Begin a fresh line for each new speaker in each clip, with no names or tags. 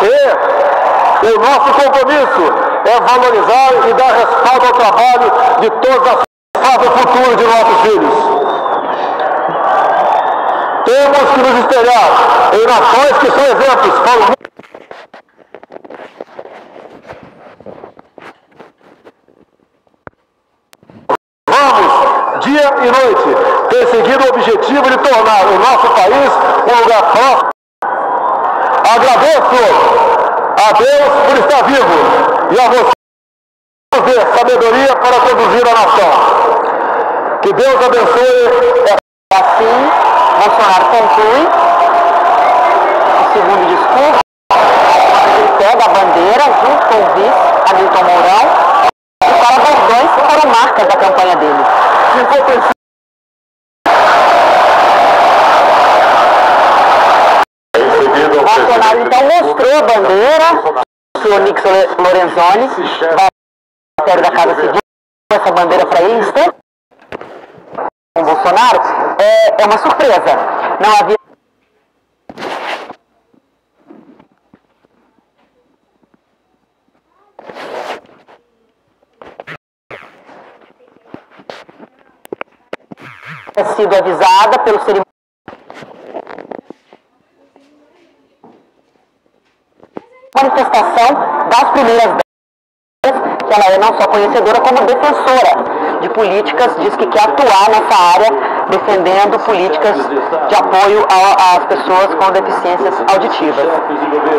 E o nosso compromisso é valorizar e dar respaldo ao trabalho de todas as para o futuro de nossos filhos. Temos que nos espelhar em nações que são exemplos para o mundo. Vamos, dia e noite, perseguir o objetivo de tornar o nosso país um lugar próspero. Agradeço a Deus por estar vivo e a você por ter sabedoria para conduzir a nação. Que Deus abençoe.
Assim, Bolsonaro conclui o segundo discurso. Ele pega a bandeira junto com o vice, Hamilton Mourão, e fala bordões que foram marcas da campanha dele. Bolsonaro então mostrou a bandeira, o senhor Nixon Lorenzoni, da Casa Civil, essa bandeira para ele, instante. Com Bolsonaro é uma surpresa. Não havia sido avisada pelo cerimonial. Manifestação das primeiras que ela é não só conhecedora como defensora de políticas, diz que quer atuar nessa área, defendendo políticas de apoio às pessoas com deficiências auditivas.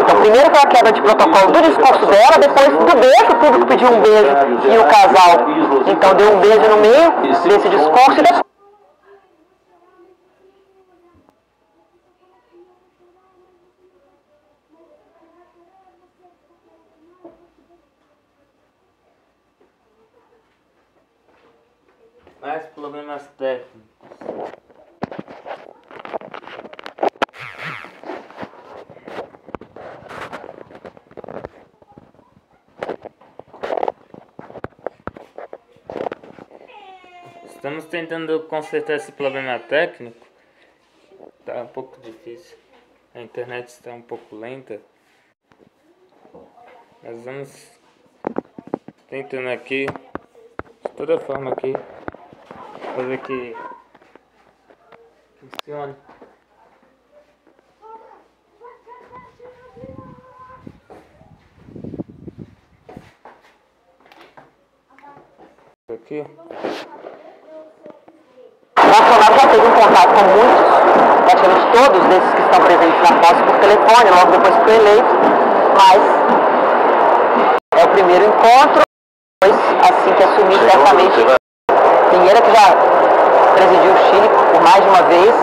Então, primeiro foi a quebra de protocolo do discurso dela, depois do beijo, o público pediu um beijo e o casal, então, deu um beijo no meio desse discurso e depois
mais problemas técnicos. Estamos tentando consertar esse problema técnico. Tá um pouco difícil. A internet está um pouco lenta. Mas vamos tentando aqui, de toda forma aqui, fazer que funcione. Aqui.
Bolsonaro já teve um contato com muitos, praticamente todos desses que estão presentes na posse por telefone, logo depois que foi eleito, mas é o primeiro encontro, depois, assim que assumir, certamente, Pinheira, que já presidiu o Chile por mais de uma vez,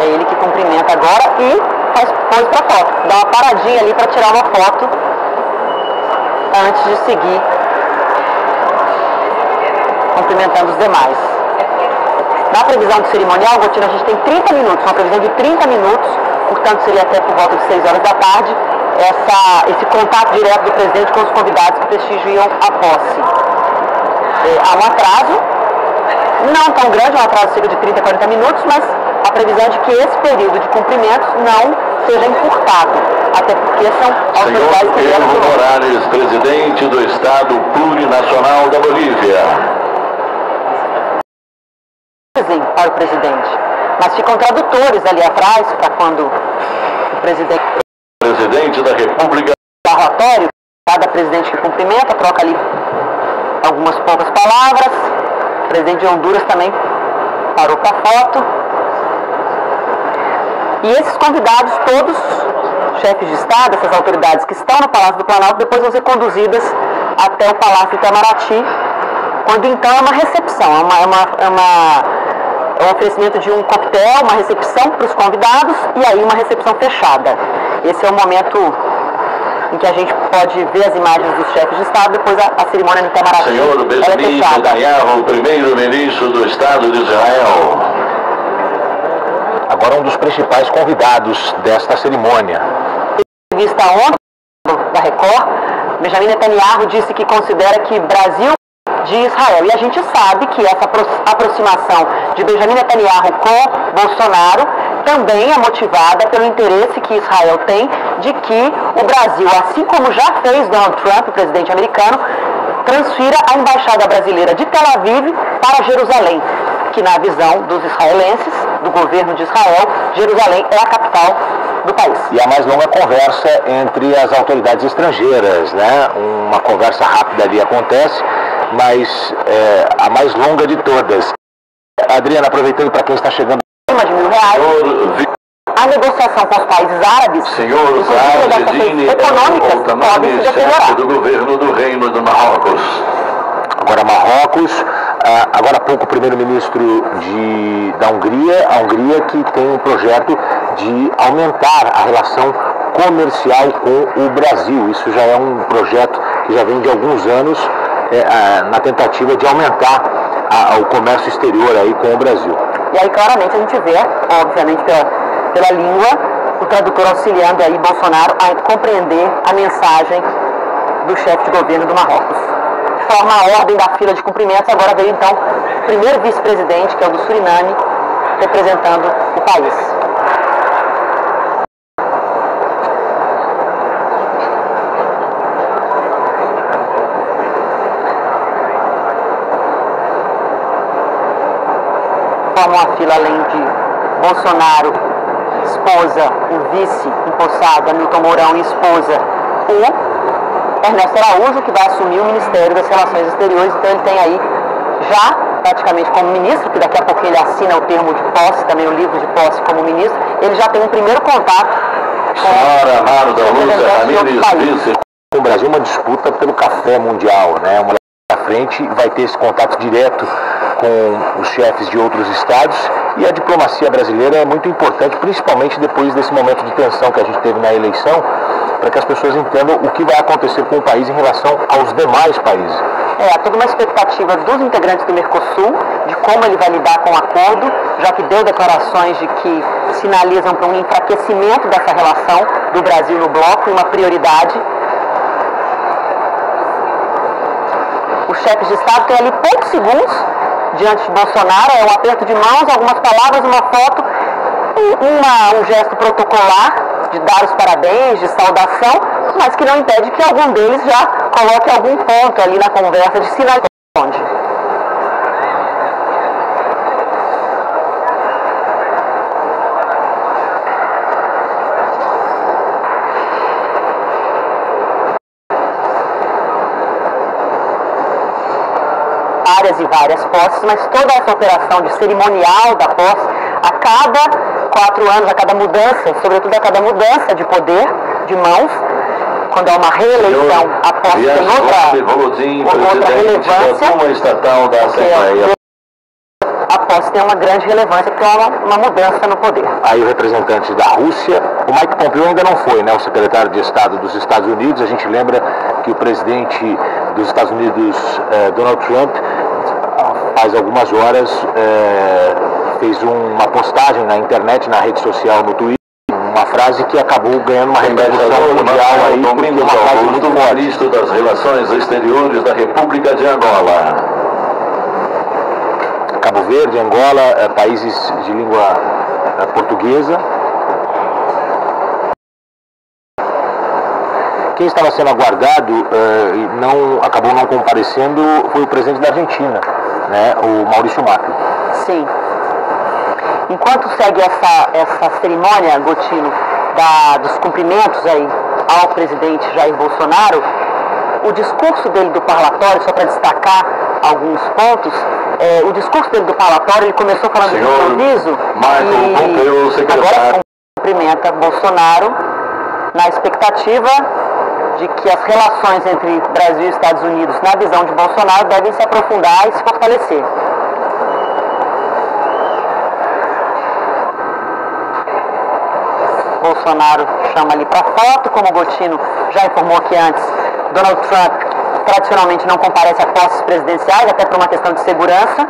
é ele que cumprimenta agora e faz pose para foto, dá uma paradinha ali para tirar uma foto antes de seguir cumprimentando os demais. Na previsão do cerimonial, Gotina, a gente tem 30 minutos, uma previsão de 30 minutos, portanto seria até por volta de 6 horas da tarde, esse contato direto do presidente com os convidados que prestigiam a posse. Há um atraso, não tão grande, um atraso cerca de 30 a 40 minutos, mas a previsão é de que esse período de cumprimentos não seja encurtado, até porque são autoridades que vieram
Evo Morales, presidente do Estado Plurinacional da Bolívia.
Para o presidente, mas ficam tradutores ali atrás para quando o presidente
da República,
relatório, cada presidente que cumprimenta troca ali algumas poucas palavras. O presidente de Honduras também parou para foto. E esses convidados todos, chefes de Estado, essas autoridades que estão no Palácio do Planalto, depois vão ser conduzidas até o Palácio Itamaraty, quando então é uma recepção, é um oferecimento de um coquetel, uma recepção para os convidados e aí uma recepção fechada. Esse é o momento em que a gente pode ver as imagens dos chefes de Estado, depois a cerimônia no Itamaraty.
Senhor Benjamin Netanyahu, primeiro-ministro do Estado de Israel.
Agora um dos principais convidados desta cerimônia.
Em entrevista ontem da Record, Benjamin Netanyahu disse que considera que Brasil de Israel. E a gente sabe que essa aproximação de Benjamin Netanyahu com Bolsonaro também é motivada pelo interesse que Israel tem de que o Brasil, assim como já fez Donald Trump, o presidente americano, transfira a embaixada brasileira de Tel Aviv para Jerusalém, que na visão dos israelenses, do governo de Israel, Jerusalém é a capital do país.
E a mais longa conversa entre as autoridades estrangeiras, né? Uma conversa rápida ali acontece, mas a mais longa de todas. Adriana, aproveitando para quem está chegando.
De R$1.000. A negociação com os países árabes, inclusive econômicas, podem se deteriorar.
Do governo do Reino do Marrocos.
Agora Marrocos, agora há pouco o primeiro-ministro da Hungria, a Hungria que tem um projeto de aumentar a relação comercial com o Brasil. Isso já é um projeto que já vem de alguns anos na tentativa de aumentar o comércio exterior aí com o Brasil.
E aí claramente a gente vê, obviamente pela língua, o tradutor auxiliando aí Bolsonaro a compreender a mensagem do chefe de governo do Marrocos. De forma a ordem da fila de cumprimentos, agora veio então o primeiro vice-presidente, que é o do Suriname, representando o país. Formam a fila além de Bolsonaro, esposa, o vice empossado, Hamilton Mourão e esposa, o Ernesto Araújo, que vai assumir o Ministério das Relações Exteriores. Então ele tem aí já praticamente como ministro, que daqui a pouco ele assina o termo de posse, também o livro de posse como ministro, ele já tem um primeiro contato
com o Brasil, uma disputa pelo café mundial, né? Uma à frente vai ter esse contato direto com os chefes de outros estados, e a diplomacia brasileira é muito importante, principalmente depois desse momento de tensão que a gente teve na eleição, para que as pessoas entendam o que vai acontecer com o país em relação aos demais países.
Há toda uma expectativa dos integrantes do Mercosul, de como ele vai lidar com o acordo, já que deu declarações de que sinalizam para um enfraquecimento dessa relação do Brasil no bloco, uma prioridade. Os chefes de Estado têm ali poucos segundos diante de Bolsonaro, um aperto de mãos, algumas palavras, uma foto, um gesto protocolar de dar os parabéns, de saudação, mas que não impede que algum deles já coloque algum ponto ali na conversa de sinal onde. Várias e várias posses, mas toda essa operação de cerimonial da posse, a cada 4 anos, a cada mudança, sobretudo a cada mudança de poder, de mãos, quando é uma reeleição, a posse tem outra relevância,
estatal da Assembleia.
A posse tem uma grande relevância porque é uma mudança no poder.
Aí o representante da Rússia, o Mike Pompeo ainda não foi, né? O secretário de Estado dos Estados Unidos. A gente lembra que o presidente dos Estados Unidos, Donald Trump, faz algumas horas fez uma postagem na internet, na rede social, no Twitter, uma frase que acabou ganhando uma repercussão mundial aí, porque uma frase muito forte.
Ministro das Relações Exteriores da República de Angola.
Cabo Verde, Angola, países de língua portuguesa. Quem estava sendo aguardado e acabou não comparecendo foi o presidente da Argentina, né, o Maurício Macri.
Sim. Enquanto segue essa cerimônia, Gotino, dos cumprimentos aí ao presidente Jair Bolsonaro, o discurso dele do parlatório, só para destacar alguns pontos, o discurso dele do parlatório, ele começou falando de improviso e agora cumprimenta Bolsonaro na expectativa de que as relações entre Brasil e Estados Unidos, na visão de Bolsonaro, devem se aprofundar e se fortalecer. Bolsonaro chama ali para foto, como o Gotino já informou que antes, Donald Trump tradicionalmente não comparece a posses presidenciais, até por uma questão de segurança.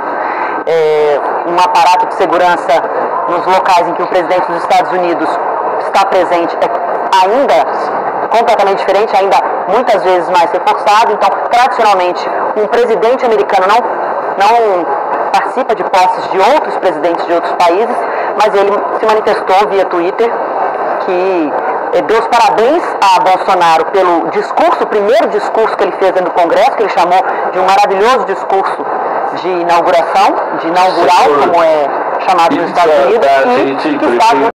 Um aparato de segurança nos locais em que o presidente dos Estados Unidos está presente é ainda completamente diferente, ainda muitas vezes mais reforçado. Então, tradicionalmente, um presidente americano não participa de posses de outros presidentes de outros países, mas ele se manifestou via Twitter que deu os parabéns a Bolsonaro pelo discurso, o primeiro discurso que ele fez dentro do Congresso, que ele chamou de um maravilhoso discurso de inauguração, de inaugural, como é chamado nos Estados Unidos, e que faz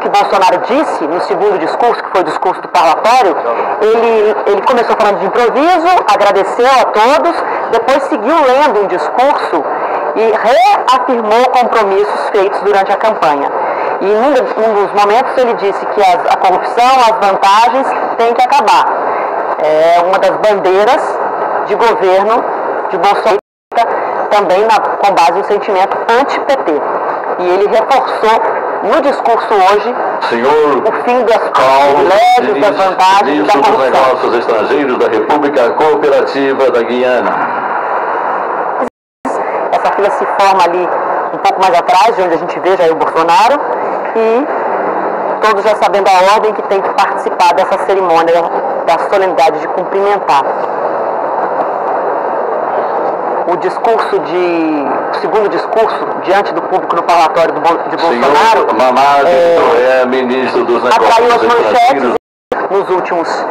que Bolsonaro disse no segundo discurso, que foi o discurso do parlatório, ele começou falando de improviso, agradeceu a todos, depois seguiu lendo um discurso e reafirmou compromissos feitos durante a campanha. E num dos momentos ele disse que a corrupção, as vantagens têm que acabar. É uma das bandeiras de governo de Bolsonaro, também com base no sentimento anti-PT. E ele reforçou no discurso hoje o fim dos privilégios, das vantagens da corrupção.
Dos negócios estrangeiros da República Cooperativa da Guiana.
Essa fila se forma ali um pouco mais atrás, de onde a gente vê Jair Bolsonaro, e todos já sabendo a ordem que tem que participar dessa cerimônia, da solenidade de cumprimentar. O segundo discurso diante do público no parlatório de Bolsonaro
ministro dos Negócios
atraiu as manchetes nos últimos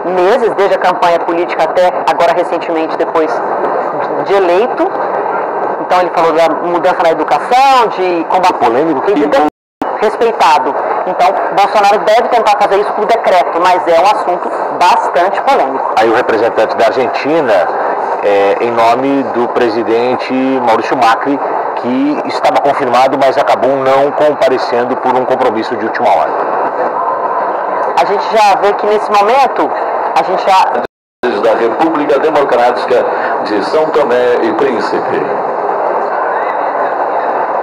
meses, desde a campanha política até agora recentemente, depois de eleito. Então ele falou da mudança na educação, de combate polêmico, respeitado. Então Bolsonaro deve tentar fazer isso por decreto, mas é um assunto bastante polêmico.
Aí o representante da Argentina, em nome do presidente Maurício Macri, que estava confirmado, mas acabou não comparecendo por um compromisso de última hora.
A gente já vê que nesse momento,
da República Democrática de São Tomé e Príncipe.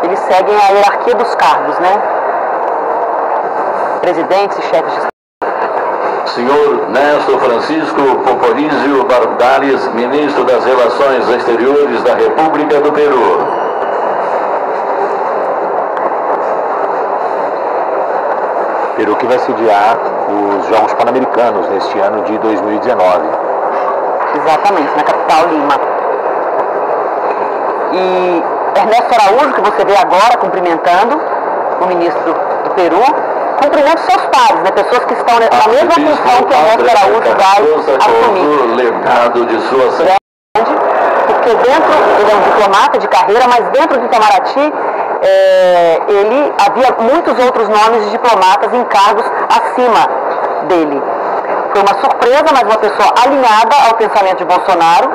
Eles seguem a hierarquia dos cargos, né? Presidentes e chefes de Estado.
Senhor Néstor Francisco Poporizio Bardales, ministro das Relações Exteriores da República do Peru.
Peru que vai sediar os Jogos Pan-Americanos neste ano de 2019.
Exatamente, na capital Lima. E Ernesto Araújo, que você vê agora cumprimentando o ministro do Peru, cumprimenta seus pares, né? Pessoas que estão na mesma função que Ernesto Araújo vai assumir.
Legado de sua
porque ele é um diplomata de carreira, mas dentro do Itamaraty havia muitos outros nomes de diplomatas em cargos acima dele. Foi uma surpresa, mas uma pessoa alinhada ao pensamento de Bolsonaro,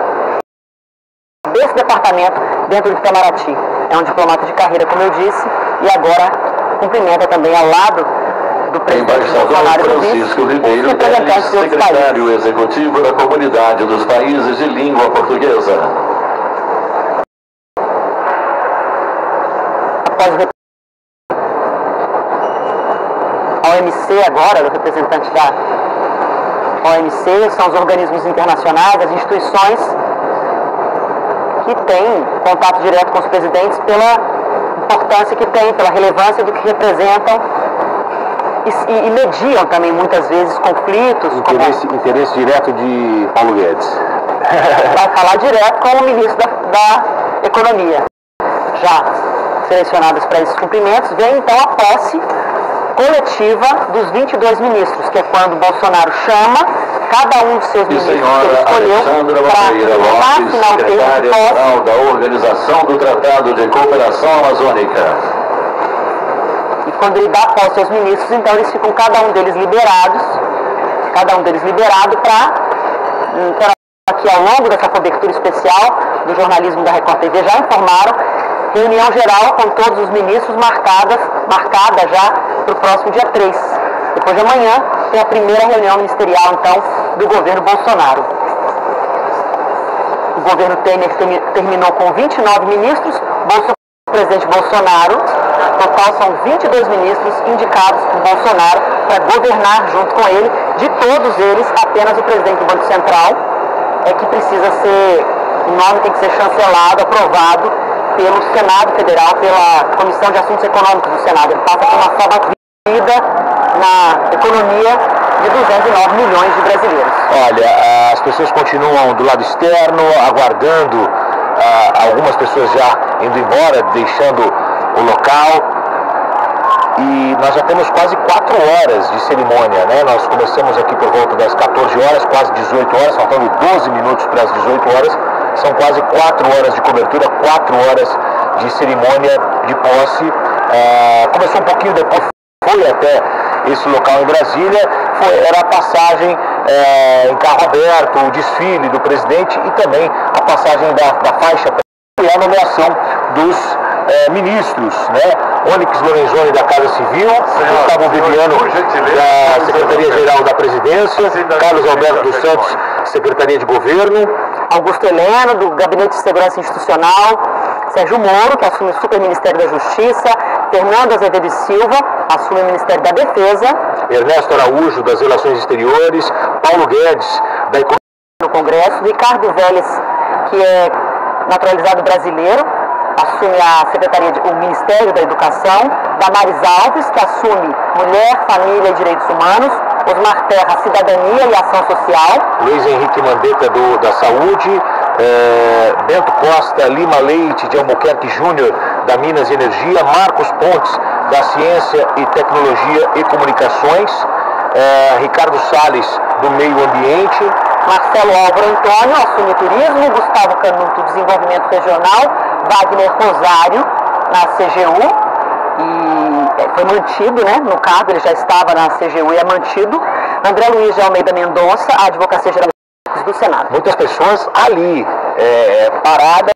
desse departamento dentro do Itamaraty. É um diplomata de carreira, como eu disse, e agora cumprimenta também ao lado do presidente Bolsonaro
Francisco Ribeiro, secretário executivo da Comunidade dos Países de Língua Portuguesa.
Após a OMC agora, o representante da OMC, são os organismos internacionais, as instituições que têm contato direto com os presidentes pela importância que tem, pela relevância do que representam e mediam também muitas vezes conflitos.
Interesse direto de Paulo Guedes.
Vai falar direto com o ministro da Economia. Já selecionados para esses cumprimentos, vem então a posse coletiva dos 22 ministros, que é quando Bolsonaro chama cada um dos seus ministros que ele escolheu para assinar o termo de posse
da Organização do Tratado de Cooperação Amazônica.
E quando ele dá posse aos ministros, então eles ficam cada um deles liberado para que ao longo dessa cobertura especial do jornalismo da Record TV já informaram, reunião geral com todos os ministros marcada já para o próximo dia 3. Depois de amanhã tem a primeira reunião ministerial então do governo Bolsonaro. O governo Temer terminou com 29 ministros, o presidente Bolsonaro, total são 22 ministros indicados por Bolsonaro para governar junto com ele. De todos eles, apenas o presidente do Banco Central é que precisa ser, o nome tem que ser chancelado, aprovado pelo Senado Federal, pela Comissão de Assuntos Econômicos do Senado. Ele passa por uma salva-vida na economia de 209 milhões de brasileiros.
Olha, as pessoas continuam do lado externo, aguardando, algumas pessoas já indo embora, deixando o local. e nós já temos quase 4 horas de cerimônia, né? Nós começamos aqui por volta das 14 horas, quase 18 horas, faltando 12 minutos para as 18 horas, são quase 4 horas de cobertura, 4 horas de cerimônia de posse. Começou um pouquinho depois, foi até esse local em Brasília, era a passagem em carro aberto, o desfile do presidente e também a passagem da faixa e a nomeação dos ministros, né? Onyx Lorenzoni da Casa Civil, Gustavo Viviano da Secretaria-Geral da Presidência, Carlos Alberto dos Santos, Secretaria de Governo,
Augusto Heleno, do Gabinete de Segurança Institucional, Sérgio Moro, que assume o Superministério da Justiça, Fernando Azevedo Silva, assume o Ministério da Defesa,
Ernesto Araújo, das Relações Exteriores, Paulo Guedes, da Economia
no Congresso, Ricardo Vélez, que é naturalizado brasileiro, assume a Secretaria o Ministério da Educação, Damares Alves, que assume Mulher, Família e Direitos Humanos, Osmar Terra, Cidadania e Ação Social,
Luiz Henrique Mandetta da Saúde, Bento Costa Lima Leite de Albuquerque Júnior da Minas e Energia, Marcos Pontes da Ciência e Tecnologia e Comunicações, Ricardo Salles do Meio Ambiente,
Marcelo Álvaro Antônio assume Turismo, Gustavo Canuto Desenvolvimento Regional, Wagner Rosário na CGU, e foi mantido, né, no cargo, ele já estava na CGU e é mantido, André Luiz de Almeida Mendonça, a Advocacia Geral do Senado.
Muitas pessoas ali, paradas,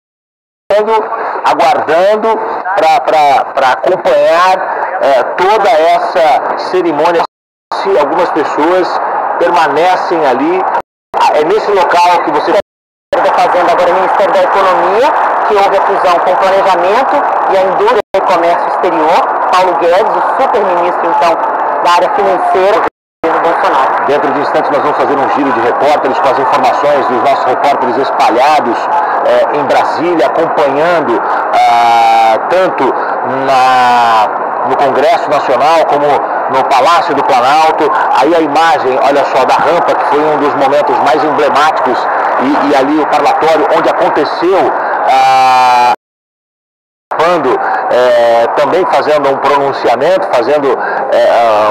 aguardando para acompanhar toda essa cerimônia. Algumas pessoas permanecem ali. É nesse local que você
está fazendo agora o Ministério da Economia, que houve a fusão com o Planejamento e a Indústria e Comércio Exterior, Paulo Guedes, o super-ministro, então, da área financeira do Bolsonaro.
Dentro de instantes nós vamos fazer um giro de repórteres com as informações dos nossos repórteres espalhados em Brasília, acompanhando tanto no Congresso Nacional como no Palácio do Planalto. Aí a imagem, olha só, da rampa, que foi um dos momentos mais emblemáticos, e ali o parlatório onde aconteceu também fazendo um pronunciamento, fazendo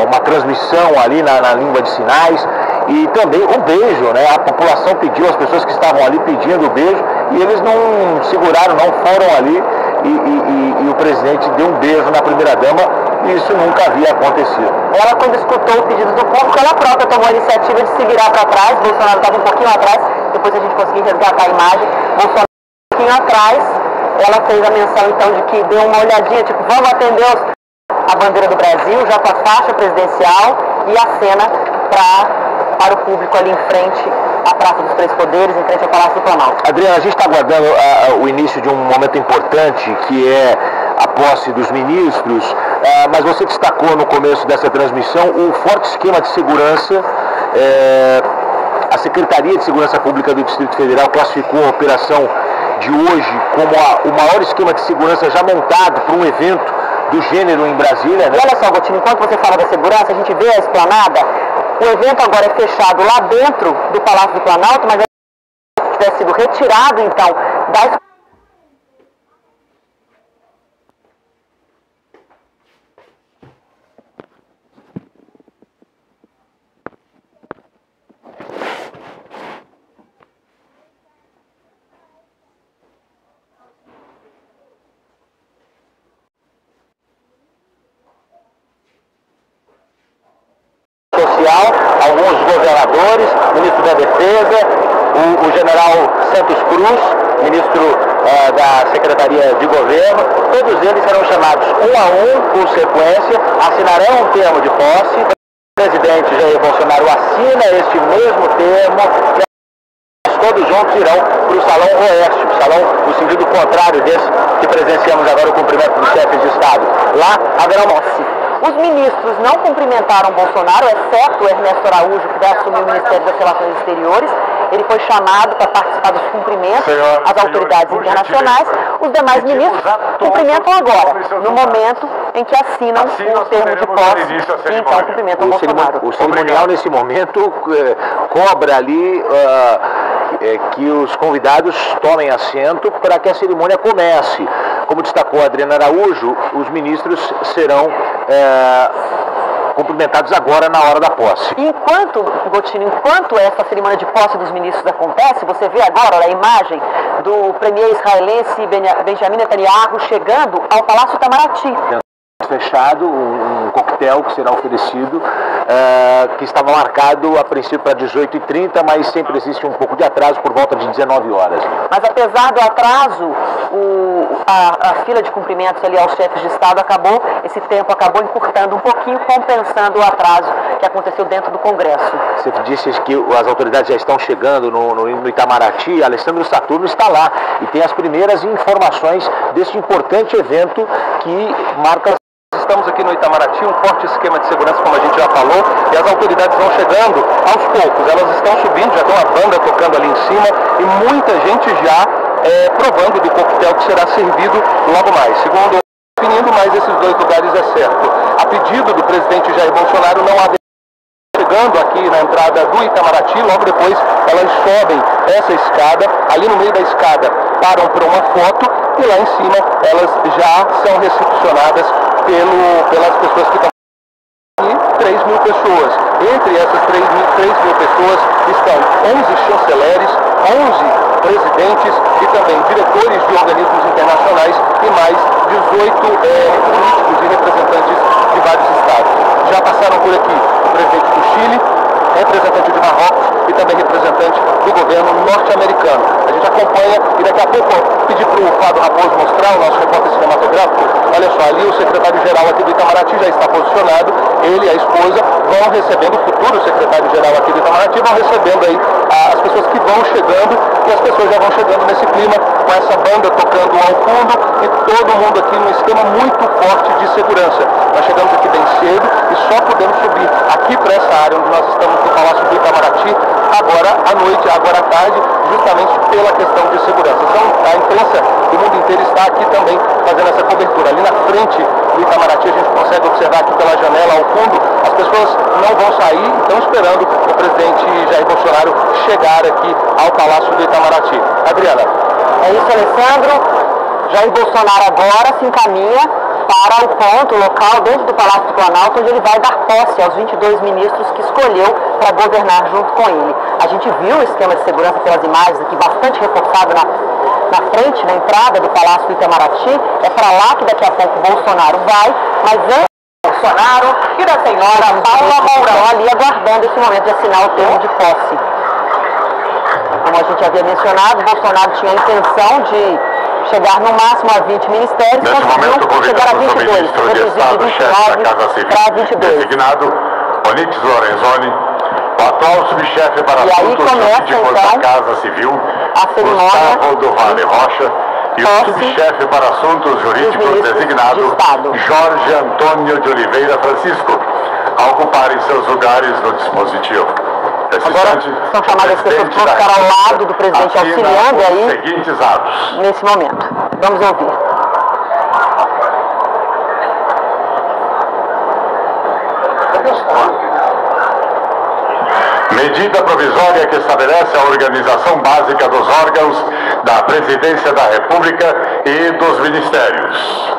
uma transmissão ali na língua de sinais, e também o beijo, né? A população pediu, as pessoas que estavam ali pedindo o beijo, e eles não seguraram, não foram ali, e o presidente deu um beijo na primeira-dama, e isso nunca havia acontecido.
Ela, quando escutou o pedido do público, ela própria tomou a iniciativa de se virar para trás. Bolsonaro estava um pouquinho atrás, depois a gente conseguiu resgatar a imagem. Bolsonaro um pouquinho atrás, ela fez a menção então de que deu uma olhadinha, tipo, vamos atender a bandeira do Brasil, já com a faixa presidencial, e a cena para o público ali em frente à Praça dos Três Poderes, em frente ao Palácio do Planalto.
Adriana, a gente está aguardando o início de um momento importante, que é a posse dos ministros, mas você destacou no começo dessa transmissão o forte esquema de segurança. A Secretaria de Segurança Pública do Distrito Federal classificou a operação de hoje como o maior esquema de segurança já montado para um evento do gênero em Brasília, né?
E olha só, Gotino, enquanto você fala da segurança, a gente vê a esplanada, o evento agora é fechado lá dentro do Palácio do Planalto, mas se tivesse sido retirado, então, da
alguns governadores, ministro da Defesa, o general Santos Cruz, ministro da Secretaria de Governo, todos eles serão chamados um a um, por sequência, assinarão um termo de posse. O presidente Jair Bolsonaro assina este mesmo termo, e todos juntos irão para o Salão Oeste, o salão no sentido contrário desse que presenciamos agora o cumprimento dos chefes de Estado. Lá haverá uma posse.
Os ministros não cumprimentaram Bolsonaro, exceto o Ernesto Araújo, que vai assumir o Ministério das Relações Exteriores. Ele foi chamado para participar dos cumprimentos às autoridades internacionais. Os demais ministros cumprimentam agora, no momento em que assinam o termo de posse e então cumprimentam Bolsonaro.
O cerimonial, nesse momento, cobra ali que os convidados tomem assento para que a cerimônia comece. Como destacou a Adriana Araújo, os ministros serão cumprimentados agora na hora da posse.
Enquanto essa cerimônia de posse dos ministros acontece, você vê agora a imagem do premier israelense Benjamin Netanyahu chegando ao Palácio Itamaraty.
Fechado, um coquetel que será oferecido, que estava marcado a princípio para 18h30, mas sempre existe um pouco de atraso por volta de 19 horas.
Mas apesar do atraso, a fila de cumprimentos ali aos chefes de Estado esse tempo acabou encurtando um pouquinho, compensando o atraso que aconteceu dentro do Congresso.
Você disse que as autoridades já estão chegando no Itamaraty. Alessandro Saturno está lá e tem as primeiras informações desse importante evento que marca.
Estamos aqui no Itamaraty, um forte esquema de segurança, como a gente já falou, e as autoridades vão chegando aos poucos. Elas estão subindo, já tem uma banda tocando ali em cima e muita gente já provando do coquetel que será servido logo mais. Segundo definindo, mas esses dois lugares é certo. A pedido do presidente Jair Bolsonaro, não há chegando aqui na entrada do Itamaraty, logo depois elas sobem essa escada, ali no meio da escada param para uma foto e lá em cima elas já são recepcionadas pelas pessoas que estão aqui, 3.000 pessoas. Entre essas 3.000 pessoas estão 11 chanceleres, 11 presidentes e também diretores de organismos internacionais e mais 18 políticos e representantes de vários estados. Já passaram por aqui o presidente do Chile, representante de Marrocos e também representante do governo norte-americano. A gente acompanha e daqui a pouco pedir para o Fábio Raposo mostrar o nosso repórter cinematográfico. Olha só, ali o secretário-geral aqui do Itamaraty já está posicionado, ele e a esposa vão recebendo, o futuro secretário-geral aqui do Itamaraty, vão recebendo aí as pessoas que vão chegando, e as pessoas já vão chegando nesse clima, com essa banda tocando ao fundo, e todo mundo aqui num esquema muito forte de segurança. Nós chegamos aqui bem cedo e só podemos subir aqui para essa área onde nós estamos no Palácio do Itamaraty, agora à noite, agora à tarde, justamente pela questão de segurança. Então, a imprensa do mundo inteiro está aqui também fazendo essa cobertura. Ali na frente do Itamaraty, a gente consegue observar aqui pela janela ao fundo, as pessoas não vão sair, estão esperando o presidente Jair Bolsonaro chegar aqui ao Palácio do Itamaraty. Adriana.
É isso, Alessandro. Jair Bolsonaro agora se encaminha para o ponto, o local dentro do Palácio do Planalto, onde ele vai dar posse aos 22 ministros que escolheu para governar junto com ele. A gente viu o esquema de segurança pelas imagens aqui, bastante reforçado na frente, na entrada do Palácio do Itamaraty. É para lá que daqui a pouco o Bolsonaro vai, mas antes Bolsonaro e da senhora Paula Mourão ali aguardando esse momento de assinar o termo de posse. Como a gente havia mencionado, Bolsonaro tinha a intenção de chegar no máximo a 20 ministérios, conseguiu chegar a 22, reduzido de 29 para 22.
Designado Onyx Lorenzoni, o atual subchefe para assuntos jurídicos da Casa Civil, Gustavo do Vale Rocha, e o subchefe para assuntos jurídicos designado Jorge Antônio de Oliveira Francisco, a ocuparem seus lugares no dispositivo.
Agora são chamadas as pessoas que vão ficar ao lado do presidente auxiliando aí
seguintes atos.
Nesse momento. Vamos ouvir.
Medida provisória que estabelece a organização básica dos órgãos da Presidência da República e dos Ministérios.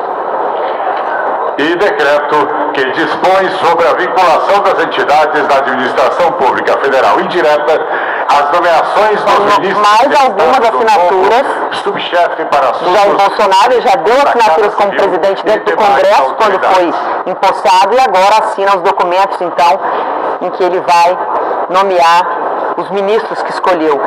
E decreto que dispõe sobre a vinculação das entidades da administração pública federal indireta às nomeações dos ministros.
Mais algumas assinaturas.
Subchefe para assuntos.
Jair Bolsonaro já deu assinaturas como presidente dentro do Congresso quando foi empossado e agora assina os documentos, então, em que ele vai nomear os ministros que escolheu.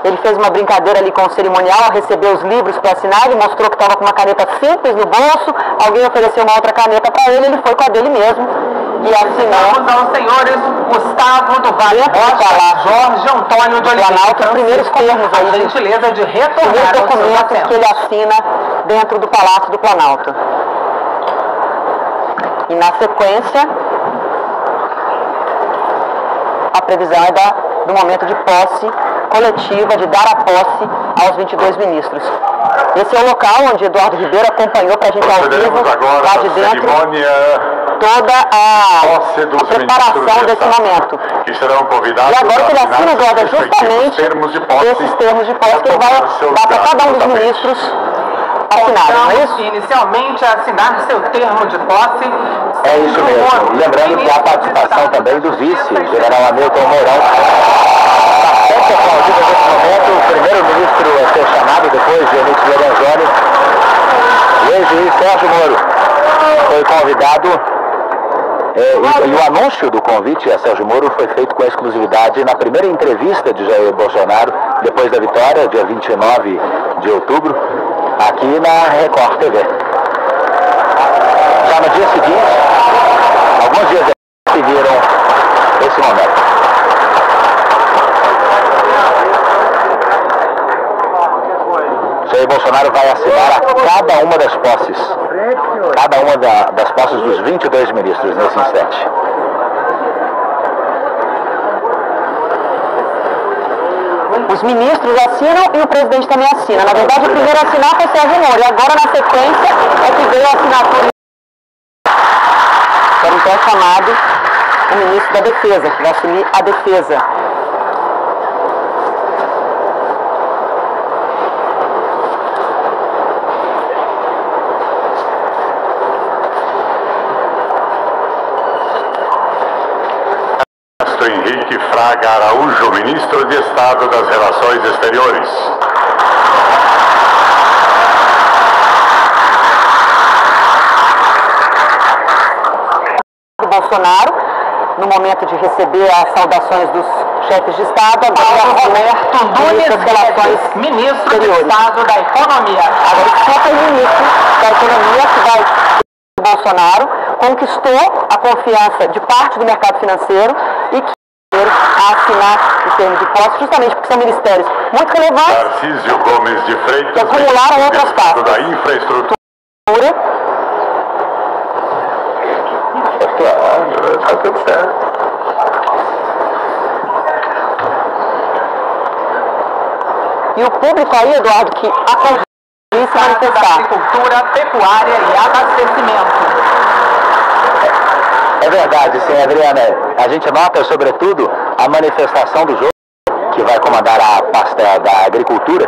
Ele fez uma brincadeira ali com o cerimonial, recebeu os livros para assinar, ele mostrou que estava com uma caneta simples no bolso, alguém ofereceu uma outra caneta para ele foi com a dele mesmo e assinou.
Vamos aos senhores Gustavo do Vale Rocha, Jorge Antônio de Oliveira Francisco,
os primeiros termos aí,
a gentileza de retornar
os documentos que ele assina dentro do Palácio do Planalto. E na sequência, a previsão é do momento de posse coletiva, de dar a posse aos 22 ministros. Esse é o local onde Eduardo Ribeiro acompanhou para a gente ao vivo, lá de dentro, toda a preparação desse momento.
Que serão convidados
e agora que ele assina, Eduardo, é justamente esses termos de posse que ele vai dar para cada um dos ministros.
Então, inicialmente a assinar seu termo de posse,
É isso mesmo. Lembrando que há a participação também do vice, general Hamilton Mourão. Bastante aplaudido nesse momento, o primeiro-ministro a ser chamado depois de Onix Lorenzoni. O ex-juiz Sérgio Moro foi convidado. E o anúncio do convite a Sérgio Moro foi feito com exclusividade na primeira entrevista de Jair Bolsonaro, depois da vitória, dia 29 de outubro, aqui na Record TV. Já no dia seguinte, alguns dias depois, seguiram esse momento. Jair Bolsonaro vai assinar a cada uma das posses. Cada uma das posses dos 22 ministros nesse instante.
Os ministros assinam e o presidente também assina. Na verdade, o primeiro a assinar foi Sérgio Moro. E agora, na sequência, é que veio a assinatura. Era então chamado o ministro da Defesa, que vai assumir a defesa.
Henrique Fraga Araújo, ministro de Estado das Relações Exteriores.
Bolsonaro, no momento de receber as saudações dos chefes de Estado, agora Roberto Nunes, ministro de Estado da Economia. Agora o super-ministro da Economia, que vai Bolsonaro, conquistou a confiança de parte do mercado financeiro e que a assinar o termo de posse, justamente porque são ministérios muito relevantes
Tarcísio Gomes de Freitas,
que acumularam outras pastas.
Da infraestrutura.
Tá tudo certo.
E o público aí, Eduardo, que acompanha se manifestar.
Agricultura, pecuária e abastecimento.
É verdade, sim, Adriana. A gente nota, sobretudo, a manifestação do jogo, que vai comandar a pasta da Agricultura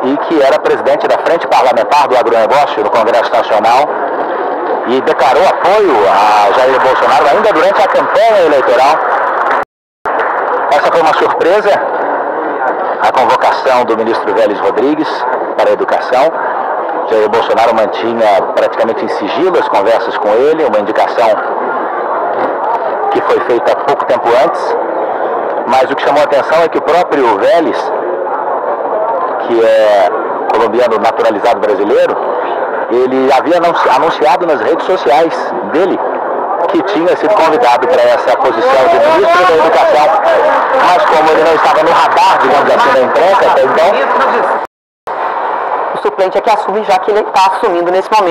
e que era presidente da Frente Parlamentar do Agronegócio no Congresso Nacional e declarou apoio a Jair Bolsonaro ainda durante a campanha eleitoral. Essa foi uma surpresa, a convocação do ministro Vélez Rodrigues para a Educação. Jair Bolsonaro mantinha praticamente em sigilo as conversas com ele, uma indicação que foi feita pouco tempo antes, mas o que chamou a atenção é que o próprio Vélez, que é colombiano naturalizado brasileiro, ele havia anunciado nas redes sociais dele que tinha sido convidado para essa posição de ministro da Educação, mas como ele não estava no radar, digamos assim, da imprensa até então,
o suplente é que assume, já que ele está assumindo nesse momento.